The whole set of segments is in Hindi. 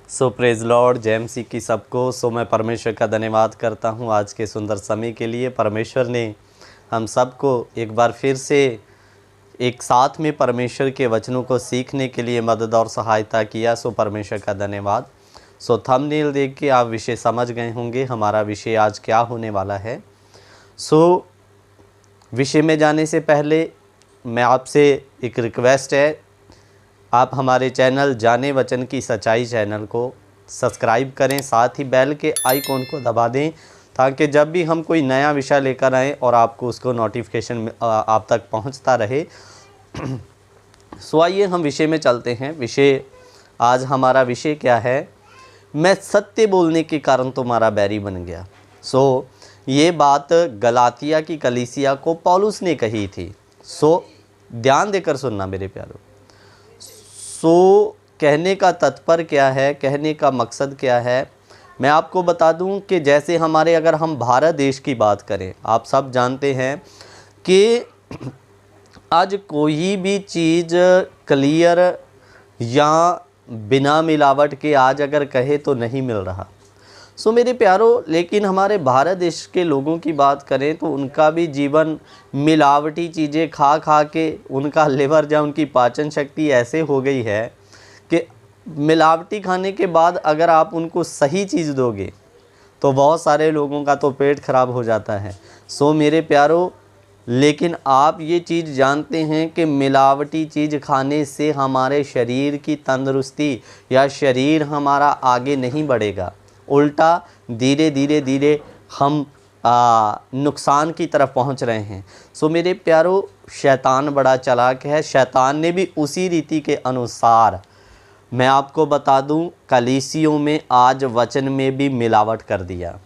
सो प्रेज लॉर्ड, जय मसीह की सबको। सो मैं परमेश्वर का धन्यवाद करता हूँ आज के सुंदर समय के लिए। परमेश्वर ने हम सबको एक बार फिर से एक साथ में परमेश्वर के वचनों को सीखने के लिए मदद और सहायता किया। सो परमेश्वर का धन्यवाद। सो थंबनेल देख के आप विषय समझ गए होंगे हमारा विषय आज क्या होने वाला है। सो विषय में जाने से पहले मैं आपसे एक रिक्वेस्ट है, आप हमारे चैनल जाने वचन की सच्चाई चैनल को सब्सक्राइब करें, साथ ही बेल के आइकॉन को दबा दें ताकि जब भी हम कोई नया विषय लेकर आएँ और आपको उसको नोटिफिकेशन आप तक पहुंचता रहे। सो आइए हम विषय में चलते हैं। विषय आज हमारा विषय क्या है? मैं सत्य बोलने के कारण तुम्हारा बैरी बन गया। सो ये बात गलातिया की कलीसिया को पौलुस ने कही थी। सो ध्यान देकर सुनना मेरे प्यारों। सो कहने का तात्पर्य क्या है, कहने का मकसद क्या है, मैं आपको बता दूं कि जैसे अगर हम भारत देश की बात करें, आप सब जानते हैं कि आज कोई भी चीज़ क्लियर या बिना मिलावट के आज अगर कहे तो नहीं मिल रहा। सो मेरे प्यारों, लेकिन हमारे भारत देश के लोगों की बात करें तो उनका भी जीवन मिलावटी चीज़ें खा खा के उनका लिवर या उनकी पाचन शक्ति ऐसे हो गई है कि मिलावटी खाने के बाद अगर आप उनको सही चीज़ दोगे तो बहुत सारे लोगों का तो पेट खराब हो जाता है। सो मेरे प्यारों, लेकिन आप ये चीज़ जानते हैं कि मिलावटी चीज़ खाने से हमारे शरीर की तंदुरुस्ती या शरीर हमारा आगे नहीं बढ़ेगा, उल्टा धीरे धीरे हम नुकसान की तरफ पहुंच रहे हैं। सो मेरे प्यारों, शैतान बड़ा चालाक है। शैतान ने भी उसी रीति के अनुसार, मैं आपको बता दूं, कलीसियों में आज वचन में भी मिलावट कर दिया।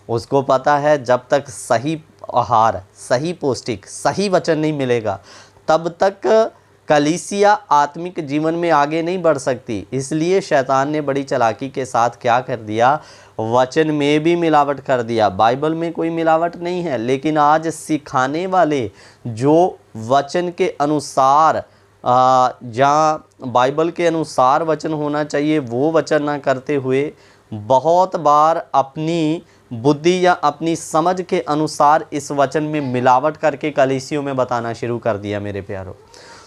उसको पता है जब तक सही आहार, सही पौष्टिक, सही वचन नहीं मिलेगा तब तक कलीसिया आत्मिक जीवन में आगे नहीं बढ़ सकती। इसलिए शैतान ने बड़ी चालाकी के साथ क्या कर दिया, वचन में भी मिलावट कर दिया। बाइबल में कोई मिलावट नहीं है, लेकिन आज सिखाने वाले जो वचन के अनुसार जहाँ बाइबल के अनुसार वचन होना चाहिए वो वचन ना करते हुए बहुत बार अपनी बुद्धि या अपनी समझ के अनुसार इस वचन में मिलावट करके कलीसियों में बताना शुरू कर दिया मेरे प्यारों।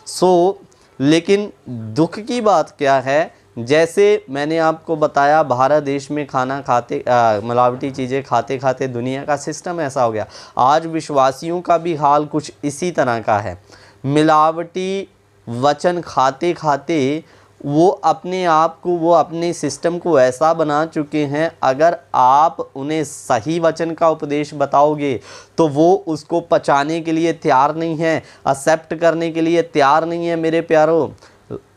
सो लेकिन दुख की बात क्या है, जैसे मैंने आपको बताया भारत देश में खाना खाते मिलावटी चीज़ें खाते खाते दुनिया का सिस्टम ऐसा हो गया। आज विश्वासियों का भी हाल कुछ इसी तरह का है। मिलावटी वचन खाते खाते वो अपने आप को, वो अपने सिस्टम को ऐसा बना चुके हैं, अगर आप उन्हें सही वचन का उपदेश बताओगे तो वो उसको पचाने के लिए तैयार नहीं है, एक्सेप्ट करने के लिए तैयार नहीं है मेरे प्यारों।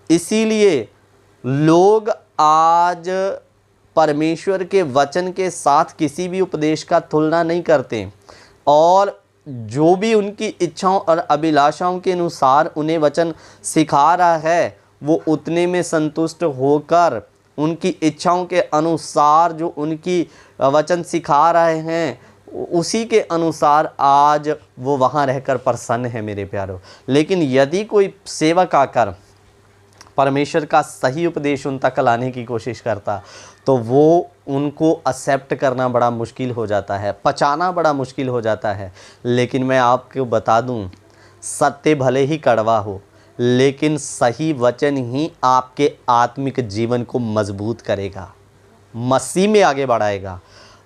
इसीलिए लोग आज परमेश्वर के वचन के साथ किसी भी उपदेश का तुलना नहीं करते और जो भी उनकी इच्छाओं और अभिलाषाओं के अनुसार उन्हें वचन सिखा रहा है वो उतने में संतुष्ट होकर उनकी इच्छाओं के अनुसार जो उनकी वचन सिखा रहे हैं उसी के अनुसार आज वो वहाँ रहकर प्रसन्न है मेरे प्यारों। लेकिन यदि कोई सेवक आकर परमेश्वर का सही उपदेश उन तक लाने की कोशिश करता तो वो उनको एक्सेप्ट करना बड़ा मुश्किल हो जाता है, पचाना बड़ा मुश्किल हो जाता है। लेकिन मैं आपको बता दूं, सत्य भले ही कड़वा हो लेकिन सही वचन ही आपके आत्मिक जीवन को मजबूत करेगा, मसीह में आगे बढ़ाएगा।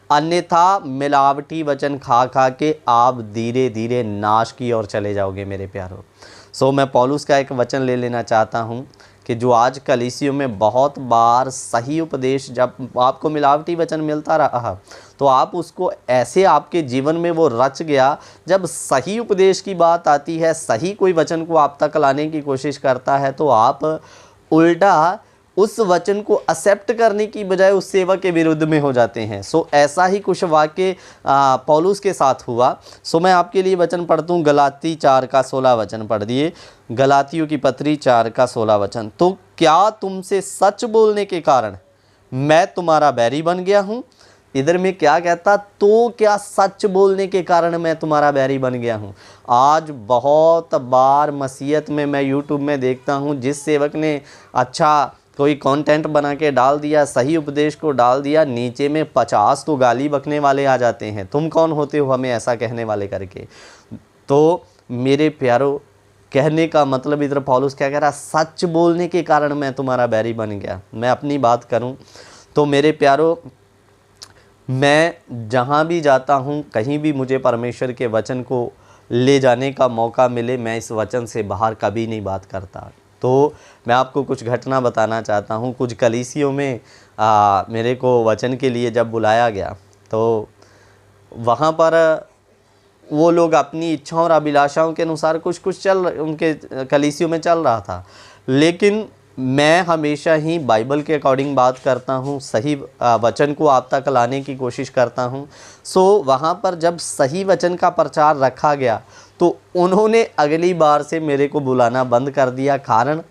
अन्यथा मिलावटी वचन खा खा के आप धीरे धीरे नाश की ओर चले जाओगे मेरे प्यारों। सो मैं पौलुस का एक वचन ले लेना चाहता हूँ कि जो आज कलीसियों में बहुत बार सही उपदेश, जब आपको मिलावटी वचन मिलता रहा तो आप उसको ऐसे आपके जीवन में वो रच गया, जब सही उपदेश की बात आती है, सही कोई वचन को आप तक लाने की कोशिश करता है तो आप उल्टा उस वचन को एक्सेप्ट करने की बजाय उस सेवक के विरुद्ध में हो जाते हैं। सो ऐसा ही कुछ वाक्य पौलुस के साथ हुआ। सो मैं आपके लिए वचन पढ़ता हूँ, गलाती 4 का 16 वचन पढ़ दिए। गलातियों की पत्री 4 का 16 वचन। तो क्या तुमसे सच बोलने के कारण मैं तुम्हारा बैरी बन गया हूँ? इधर में क्या कहता, तो क्या सच बोलने के कारण मैं तुम्हारा बैरी बन गया हूँ। आज बहुत बार मसीहत में मैं यूट्यूब में देखता हूँ, जिस सेवक ने अच्छा कोई कंटेंट बना के डाल दिया, सही उपदेश को डाल दिया, नीचे में 50 तो गाली बकने वाले आ जाते हैं, तुम कौन होते हो हमें ऐसा कहने वाले करके। तो मेरे प्यारो, कहने का मतलब इधर पौलुस क्या कह रहा, सच बोलने के कारण मैं तुम्हारा बैरी बन गया। मैं अपनी बात करूं तो मेरे प्यारो, मैं जहां भी जाता हूं, कहीं भी मुझे परमेश्वर के वचन को ले जाने का मौका मिले, मैं इस वचन से बाहर कभी नहीं बात करता। तो मैं आपको कुछ घटना बताना चाहता हूं। कुछ कलीसियों में मेरे को वचन के लिए जब बुलाया गया, तो वहाँ पर वो लोग अपनी इच्छाओं और अभिलाषाओं के अनुसार कुछ उनके कलीसियों में चल रहा था, लेकिन मैं हमेशा ही बाइबल के अकॉर्डिंग बात करता हूँ, सही वचन को आप तक लाने की कोशिश करता हूँ। सो वहाँ पर जब सही वचन का प्रचार रखा गया तो उन्होंने अगली बार से मेरे को बुलाना बंद कर दिया। कारण,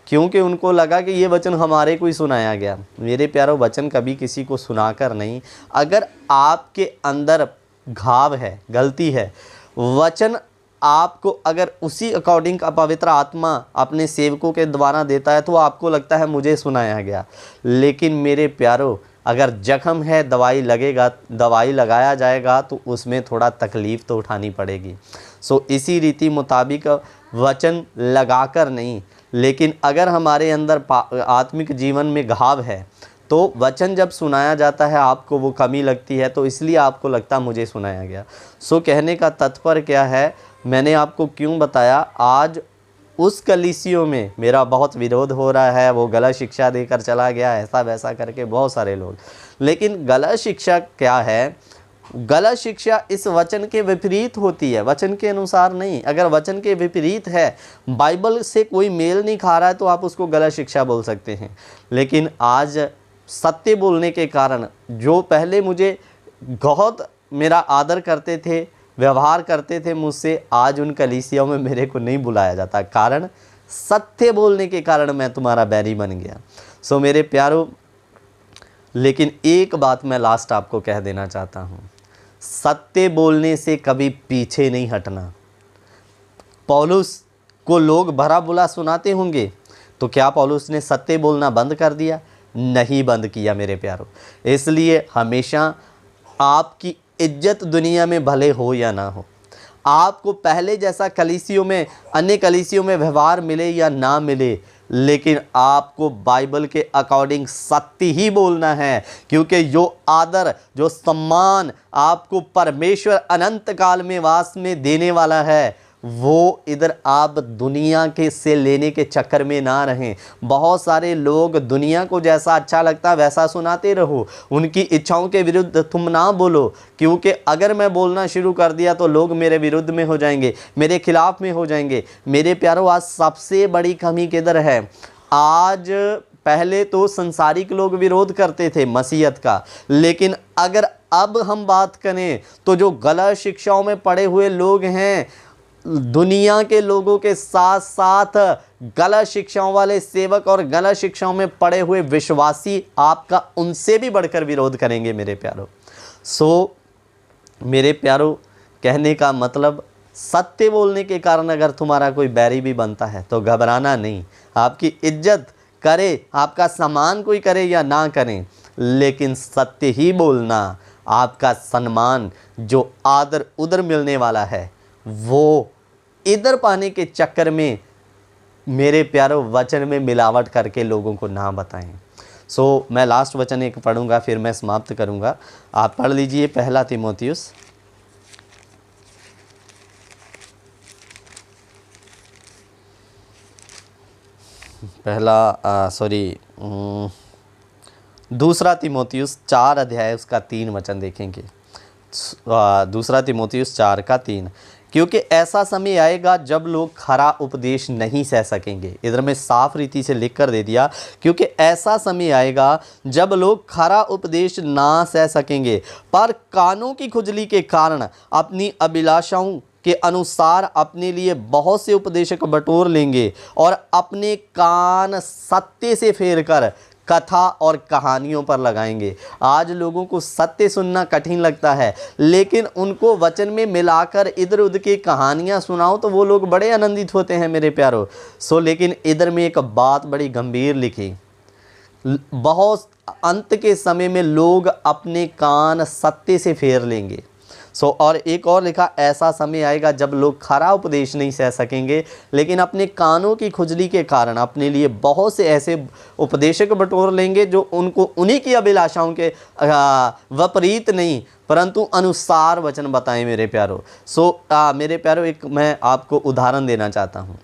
क्योंकि उनको लगा कि ये वचन हमारे को ही सुनाया गया। मेरे प्यारो, वचन कभी किसी को सुनाकर नहीं, अगर आपके अंदर घाव है, गलती है, वचन आपको अगर उसी अकॉर्डिंग पवित्र आत्मा अपने सेवकों के द्वारा देता है तो आपको लगता है मुझे सुनाया गया। लेकिन मेरे प्यारो, अगर जख्म है, दवाई लगेगा, दवाई लगाया जाएगा तो उसमें थोड़ा तकलीफ़ तो उठानी पड़ेगी। सो इसी रीति मुताबिक वचन लगाकर नहीं, लेकिन अगर हमारे अंदर आत्मिक जीवन में घाव है तो वचन जब सुनाया जाता है आपको वो कमी लगती है, तो इसलिए आपको लगता मुझे सुनाया गया। सो कहने का तात्पर्य क्या है, मैंने आपको क्यों बताया, आज उस कलीसियों में मेरा बहुत विरोध हो रहा है, वो गलत शिक्षा देकर चला गया, ऐसा वैसा करके बहुत सारे लोग। लेकिन गलत शिक्षा क्या है, गलत शिक्षा इस वचन के विपरीत होती है, वचन के अनुसार नहीं। अगर वचन के विपरीत है, बाइबल से कोई मेल नहीं खा रहा है, तो आप उसको गलत शिक्षा बोल सकते हैं। लेकिन आज सत्य बोलने के कारण, जो पहले मुझे बहुत मेरा आदर करते थे, व्यवहार करते थे मुझसे, आज उन कलीसियाओं में मेरे को नहीं बुलाया जाता। कारण, सत्य बोलने के कारण मैं तुम्हारा बैरी बन गया। सो मेरे प्यारो, लेकिन एक बात मैं लास्ट आपको कह देना चाहता हूँ, सत्य बोलने से कभी पीछे नहीं हटना। पौलुस को लोग भरा बुला सुनाते होंगे, तो क्या पौलुस ने सत्य बोलना बंद कर दिया? नहीं बंद किया मेरे प्यारो। इसलिए हमेशा आपकी इज्जत दुनिया में भले हो या ना हो, आपको पहले जैसा कलीसियों में, अन्य कलीसियों में व्यवहार मिले या ना मिले, लेकिन आपको बाइबल के अकॉर्डिंग सत्य ही बोलना है। क्योंकि जो आदर, जो सम्मान आपको परमेश्वर अनंत काल में वास में देने वाला है, वो इधर आप दुनिया के से लेने के चक्कर में ना रहें। बहुत सारे लोग दुनिया को जैसा अच्छा लगता है वैसा सुनाते रहो, उनकी इच्छाओं के विरुद्ध तुम ना बोलो। क्योंकि अगर मैं बोलना शुरू कर दिया तो लोग मेरे विरुद्ध में हो जाएंगे, मेरे खिलाफ में हो जाएंगे। मेरे प्यारों, आज सबसे बड़ी कमी किधर है? आज पहले तो संसारिक लोग विरोध करते थे मसीहत का, लेकिन अगर अब हम बात करें तो जो गलत शिक्षाओं में पड़े हुए लोग हैं, दुनिया के लोगों के साथ साथ गलत शिक्षाओं वाले सेवक और गलत शिक्षाओं में पड़े हुए विश्वासी आपका उनसे भी बढ़कर विरोध करेंगे मेरे प्यारों। सो मेरे प्यारों, कहने का मतलब, सत्य बोलने के कारण अगर तुम्हारा कोई बैरी भी बनता है तो घबराना नहीं। आपकी इज्जत करे, आपका सम्मान कोई करे या ना करें, लेकिन सत्य ही बोलना। आपका सम्मान जो आदर उधर मिलने वाला है, वो इधर पाने के चक्कर में मेरे प्यारों वचन में मिलावट करके लोगों को ना बताएं। सो मैं लास्ट वचन एक पढ़ूंगा, फिर मैं समाप्त करूंगा। आप पढ़ लीजिए, पहला तीमुथियुस दूसरा तीमुथियुस 4 अध्याय उसका 3 वचन देखेंगे। दूसरा तीमुथियुस 4 का 3, क्योंकि ऐसा समय आएगा जब लोग खरा उपदेश नहीं सह सकेंगे। इधर में साफ रीति से लिख कर दे दिया, क्योंकि ऐसा समय आएगा जब लोग खरा उपदेश ना सह सकेंगे, पर कानों की खुजली के कारण अपनी अभिलाषाओं के अनुसार अपने लिए बहुत से उपदेशक बटोर लेंगे और अपने कान सत्य से फेर कर कथा और कहानियों पर लगाएंगे। आज लोगों को सत्य सुनना कठिन लगता है, लेकिन उनको वचन में मिलाकर इधर उधर की कहानियां सुनाओ तो वो लोग बड़े आनंदित होते हैं मेरे प्यारों। लेकिन इधर में एक बात बड़ी गंभीर लिखी, बहुत अंत के समय में लोग अपने कान सत्य से फेर लेंगे। और एक और लिखा, ऐसा समय आएगा जब लोग खरा उपदेश नहीं सह सकेंगे, लेकिन अपने कानों की खुजली के कारण अपने लिए बहुत से ऐसे उपदेशक बटोर लेंगे जो उनको उन्हीं की अभिलाषाओं के विपरीत नहीं परंतु अनुसार वचन बताएं मेरे प्यारो। मेरे प्यारो, एक मैं आपको उदाहरण देना चाहता हूँ।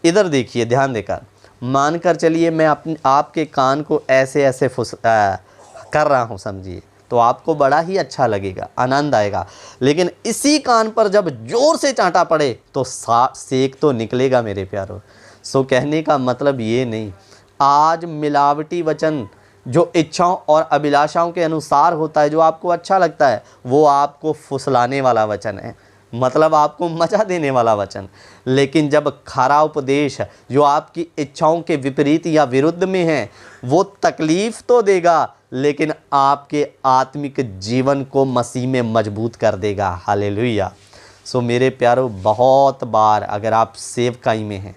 इधर देखिए, ध्यान देकर, मानकर चलिए मैं आपके कान को ऐसे ऐसे कर रहा हूँ, समझिए, तो आपको बड़ा ही अच्छा लगेगा, आनंद आएगा। लेकिन इसी कान पर जब जोर से चांटा पड़े तो सेक तो निकलेगा मेरे प्यारो। कहने का मतलब ये नहीं, आज मिलावटी वचन जो इच्छाओं और अभिलाषाओं के अनुसार होता है, जो आपको अच्छा लगता है, वो आपको फुसलाने वाला वचन है, मतलब आपको मजा देने वाला वचन। लेकिन जब खरा उपदेश जो आपकी इच्छाओं के विपरीत या विरुद्ध में है, वो तकलीफ तो देगा लेकिन आपके आत्मिक जीवन को मसीह में मजबूत कर देगा। हालेलुया। मेरे प्यारो, बहुत बार अगर आप सेवकाई में हैं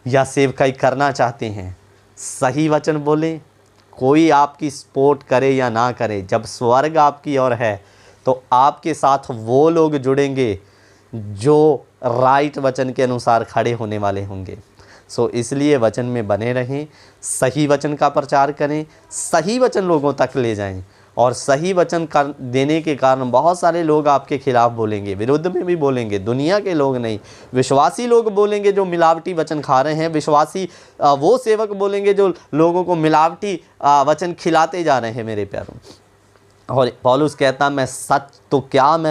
या सेवकाई करना चाहते हैं, सही वचन बोलें, कोई आपकी सपोर्ट करे या ना करे, जब स्वर्ग आपकी ओर है तो आपके साथ वो लोग जुड़ेंगे जो राइट वचन के अनुसार खड़े होने वाले होंगे। इसलिए वचन में बने रहें, सही वचन का प्रचार करें, सही वचन लोगों तक ले जाएं। और सही वचन देने के कारण बहुत सारे लोग आपके खिलाफ बोलेंगे, विरुद्ध में भी बोलेंगे, दुनिया के लोग नहीं, विश्वासी लोग बोलेंगे जो मिलावटी वचन खा रहे हैं, विश्वासी वो सेवक बोलेंगे जो लोगों को मिलावटी वचन खिलाते जा रहे हैं मेरे प्यारों। और पौलुस कहता, मैं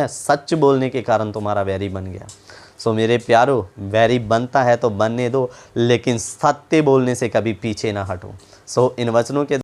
सच बोलने के कारण तुम्हारा वैरी बन गया। मेरे प्यारो, वैरी बनता है तो बनने दो, लेकिन सत्य बोलने से कभी पीछे ना हटो। इन वचनों के